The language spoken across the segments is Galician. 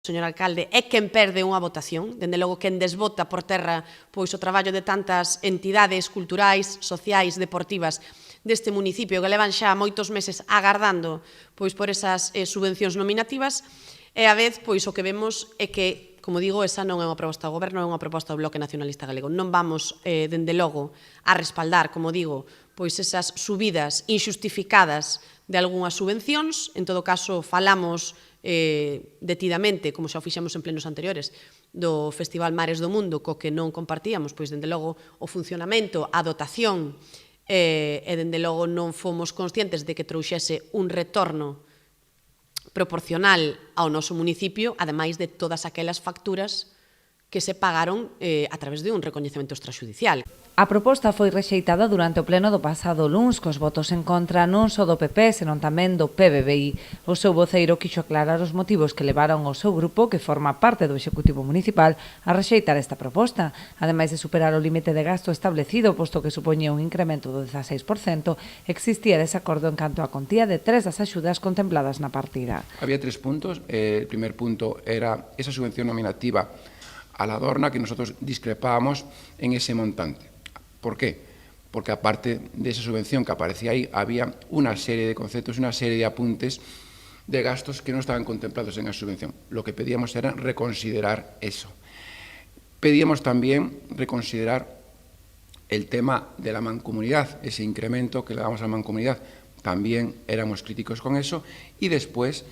señor alcalde, é quen perde unha votación, dende logo quen desbota por terra pois o traballo de tantas entidades culturais, sociais, deportivas deste municipio que levan xa moitos meses agardando pois por esas subvencións nominativas, e a vez pois o que vemos é que, como digo, esa non é unha proposta do Goberno, é unha proposta do Bloque Nacionalista Galego. Non vamos, dende logo, a respaldar, como digo, pois esas subidas injustificadas de algunhas subvencións. En todo caso, falamos detidamente, como xa o fixemos en plenos anteriores, do Festival Mares do Mundo, co que non compartíamos, pois, dende logo, o funcionamento, a dotación, e, dende logo, non fomos conscientes de que trouxese un retorno proporcional ao noso municipio, ademais de todas aquelas facturas que se pagaron a través de un recoñecemento extrajudicial. A proposta foi rexeitada durante o pleno do pasado luns, cos votos en contra non só do PP, senón tamén do PBBI. O seu voceiro quixo aclarar os motivos que levaron ao seu grupo, que forma parte do Executivo Municipal, a rexeitar esta proposta. Ademais de superar o límite de gasto establecido, posto que supoñía un incremento do 16%, existía desacordo en canto á contía de 3 das axudas contempladas na partida. Había 3 puntos. El primer punto era esa subvención nominativa a la Dorna, que nosotros discrepábamos en ese montante. ¿Por qué? Porque aparte de esa subvención que aparecía ahí, había una serie de conceptos, una serie de apuntes de gastos que no estaban contemplados en la subvención. Lo que pedíamos era reconsiderar eso. Pedíamos también reconsiderar el tema de la mancomunidad, ese incremento que le damos a la mancomunidad. También éramos críticos con eso. Y después,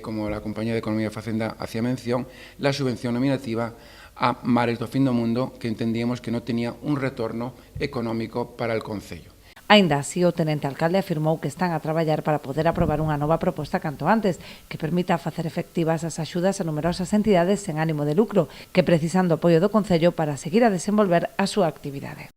como la compañía de Economía y Facenda hacía mención, la subvención nominativa a Mares do Fin do Mundo, que entendíamos que non tenía un retorno económico para el concello. Aínda así, o tenente alcalde afirmou que están a traballar para poder aprobar unha nova proposta canto antes, que permita facer efectivas as axudas a numerosas entidades sen ánimo de lucro, que precisan do apoio do concello para seguir a desenvolver a súa actividade.